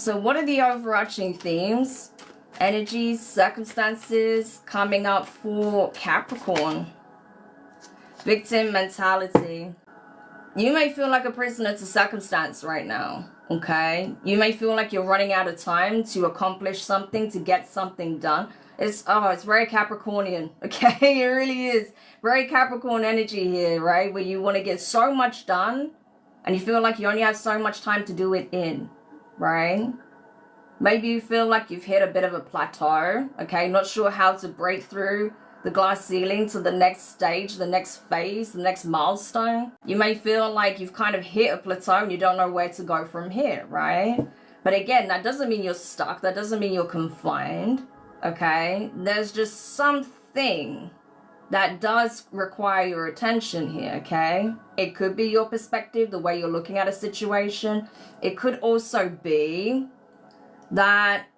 So what are the overarching themes, energies, circumstances coming up for Capricorn? Victim mentality. You may feel like a prisoner to circumstance right now, okay? You may feel like you're running out of time to accomplish something, to get something done. It's very Capricornian, okay? It really is. Very Capricorn energy here, right? Where you want to get so much done and you feel like you only have so much time to do it in, right? Maybe you feel like you've hit a bit of a plateau, okay? Not sure how to break through the glass ceiling to the next stage, the next phase, the next milestone. You may feel like you've kind of hit a plateau and you don't know where to go from here, right? But again, that doesn't mean you're stuck. That doesn't mean you're confined, okay? There's just something that does require your attention here, okay? It could be your perspective, the way you're looking at a situation. It could also be that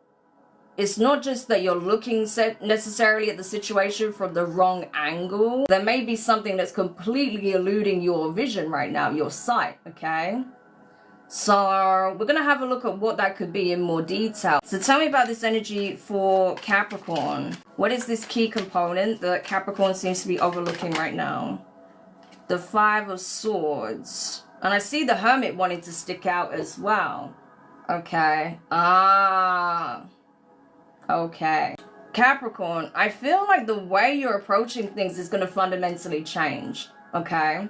it's not just that you're looking necessarily at the situation from the wrong angle. There may be something that's completely eluding your vision right now, your sight, okay? So we're going to have a look at what that could be in more detail. So tell me about this energy for Capricorn. What is this key component that Capricorn seems to be overlooking right now? The Five of Swords. And I see the Hermit wanting to stick out as well. Okay. Okay. Capricorn, I feel like the way you're approaching things is going to fundamentally change, okay?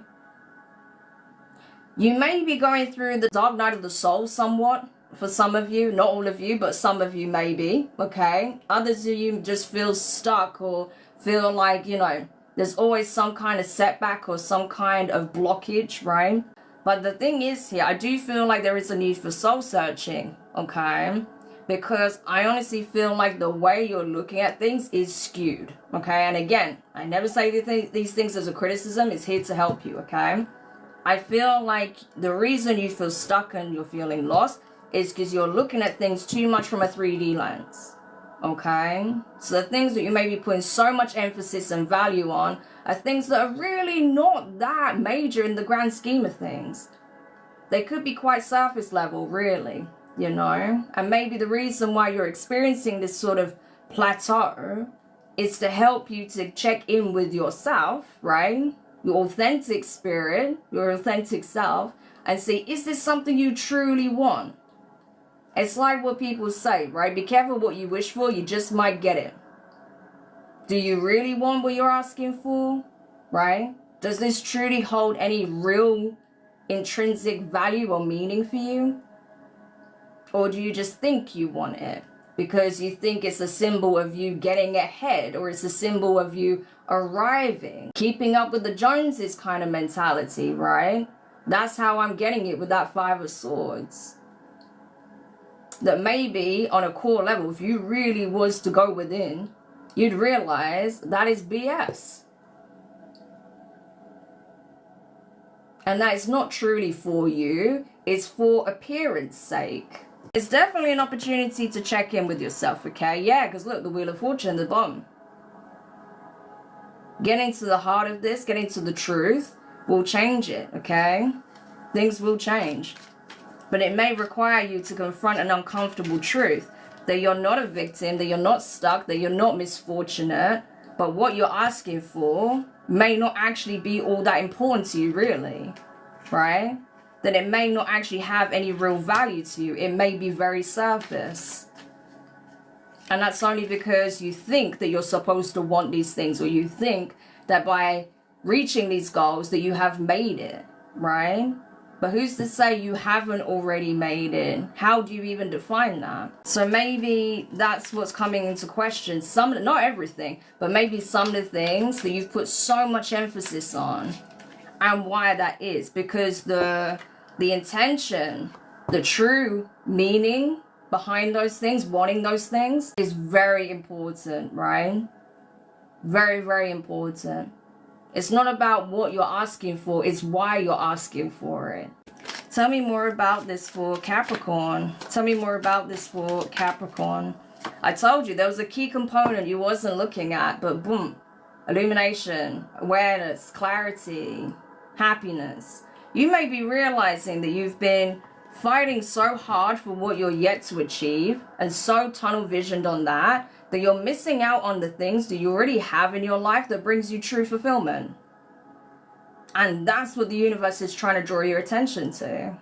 You may be going through the dark night of the soul somewhat, for some of you, not all of you, but some of you maybe, okay? Others of you just feel stuck or feel like, you know, there's always some kind of setback or some kind of blockage, right? But the thing is here, I do feel like there is a need for soul searching, okay? Because I honestly feel like the way you're looking at things is skewed, okay? And again, I never say these things as a criticism. It's here to help you, okay? I feel like the reason you feel stuck and you're feeling lost is because you're looking at things too much from a 3D lens, okay? So the things that you may be putting so much emphasis and value on are things that are really not that major in the grand scheme of things. They could be quite surface level, really. You know, and maybe the reason why you're experiencing this sort of plateau is to help you to check in with yourself, right? Your authentic spirit, your authentic self, and see, is this something you truly want? It's like what people say, right? Be careful what you wish for, you just might get it. Do you really want what you're asking for, right? Does this truly hold any real intrinsic value or meaning for you? Or do you just think you want it because you think it's a symbol of you getting ahead, or it's a symbol of you arriving, keeping up with the Joneses kind of mentality, right? That's how I'm getting it with that Five of Swords. That maybe on a core level, if you really was to go within, you'd realize that is BS. And that is not truly for you, it's for appearance sake. It's definitely an opportunity to check in with yourself, okay? Yeah, because look, the Wheel of Fortune, the bottom. Getting to the heart of this, getting to the truth, will change it, okay? Things will change. But it may require you to confront an uncomfortable truth. That you're not a victim, that you're not stuck, that you're not misfortunate. But what you're asking for may not actually be all that important to you, really, right? That it may not actually have any real value to you. It may be very surface. And that's only because you think that you're supposed to want these things, or you think that by reaching these goals that you have made it, right? But who's to say you haven't already made it? How do you even define that? So maybe that's what's coming into question. Not everything, but maybe some of the things that you've put so much emphasis on. And why that is, because the intention, the true meaning behind those things, wanting those things, is very important, right? Very, very important. It's not about what you're asking for, it's why you're asking for it. Tell me more about this for Capricorn. Tell me more about this for Capricorn. I told you there was a key component you wasn't looking at, but boom, illumination, awareness, clarity, happiness. You may be realizing that you've been fighting so hard for what you're yet to achieve and so tunnel visioned on that you're missing out on the things that you already have in your life that brings you true fulfillment. And that's what the universe is trying to draw your attention to.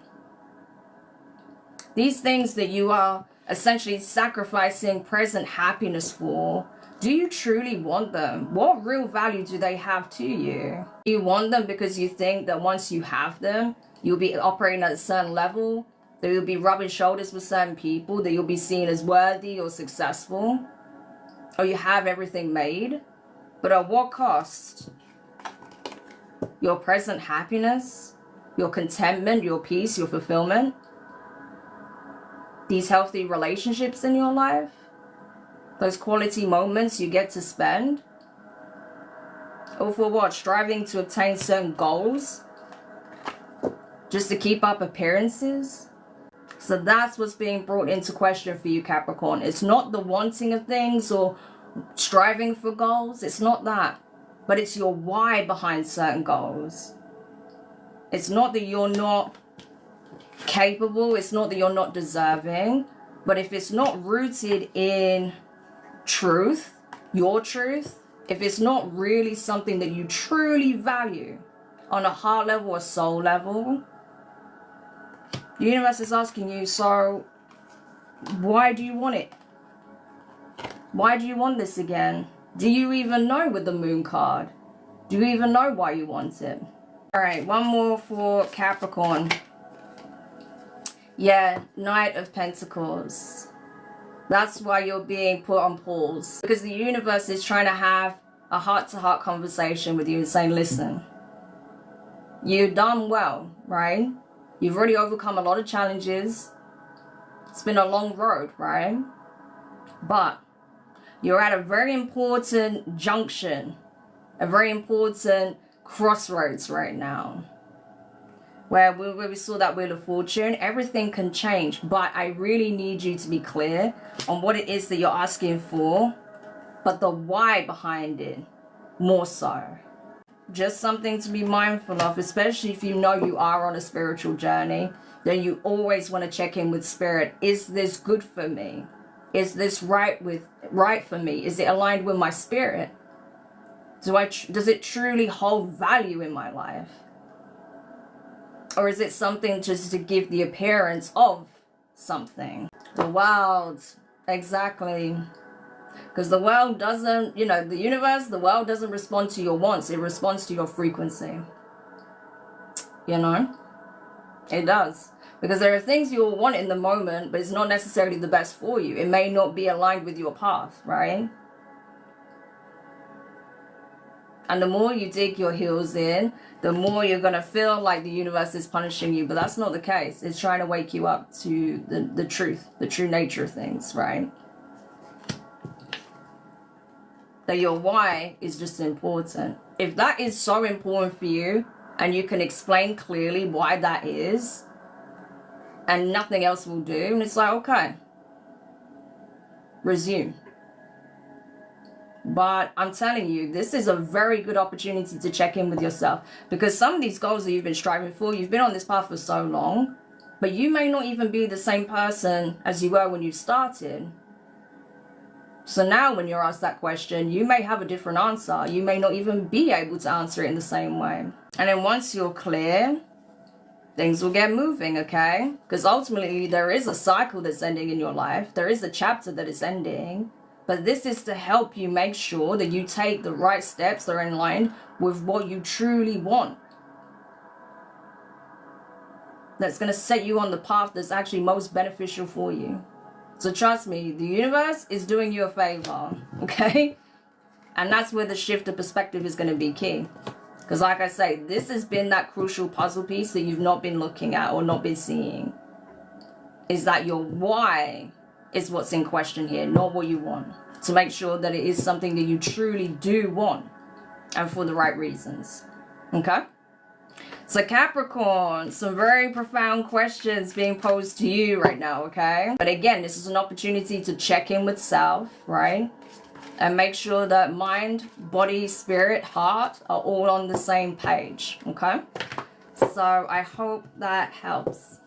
These things that you are essentially sacrificing present happiness for, do you truly want them? What real value do they have to you? Do you want them because you think that once you have them, you'll be operating at a certain level, that you'll be rubbing shoulders with certain people, that you'll be seen as worthy or successful, or you have everything made? But at what cost? Your present happiness, your contentment, your peace, your fulfillment, these healthy relationships in your life, those quality moments you get to spend, or for what? Striving to obtain certain goals just to keep up appearances? So that's what's being brought into question for you, Capricorn. It's not the wanting of things or striving for goals. It's not that. But it's your why behind certain goals. It's not that you're not capable. It's not that you're not deserving. But if it's not rooted in truth, your truth, if it's not really something that you truly value on a heart level or soul level, the universe is asking you, so why do you want it? Why do you want this again? Do you even know with the moon card? Do you even know why you want it? All right, one more for Capricorn. Yeah, Knight of Pentacles. That's why you're being put on pause. Because the universe is trying to have a heart-to-heart conversation with you and saying, listen, you've done well, right? You've already overcome a lot of challenges. It's been a long road, right? But you're at a very important junction, a very important crossroads right now. Where we saw that Wheel of Fortune, everything can change. But I really need you to be clear on what it is that you're asking for, but the why behind it more so. Just something to be mindful of, especially if you know you are on a spiritual journey, then you always want to check in with spirit. Is this good for me? Is this right for me? Is it aligned with my spirit? Does it truly hold value in my life? Or is it something just to give the appearance of something? The world, exactly. Because the world doesn't, the universe, the world doesn't respond to your wants. It responds to your frequency. It does. Because there are things you will want in the moment, but it's not necessarily the best for you. It may not be aligned with your path, right? And the more you dig your heels in, the more you're going to feel like the universe is punishing you. But that's not the case. It's trying to wake you up to the truth, the true nature of things, right? That your why is just important. If that is so important for you, and you can explain clearly why that is, and nothing else will do, and it's like, okay, resume. But I'm telling you, this is a very good opportunity to check in with yourself, because some of these goals that you've been striving for, you've been on this path for so long, but you may not even be the same person as you were when you started. So now when you're asked that question, you may have a different answer. You may not even be able to answer it in the same way. And then once you're clear, things will get moving, okay? Because ultimately there is a cycle that's ending in your life. There is a chapter that is ending. But this is to help you make sure that you take the right steps that are in line with what you truly want. That's going to set you on the path that's actually most beneficial for you. So trust me, the universe is doing you a favor, okay? And that's where the shift of perspective is going to be key. Because like I say, this has been that crucial puzzle piece that you've not been looking at or not been seeing. Is that your why is what's in question here, not what you want. To make sure that it is something that you truly do want and for the right reasons, okay? So Capricorn, some very profound questions being posed to you right now, okay? But again, this is an opportunity to check in with self, right? And make sure that mind, body, spirit, heart are all on the same page, okay? So I hope that helps.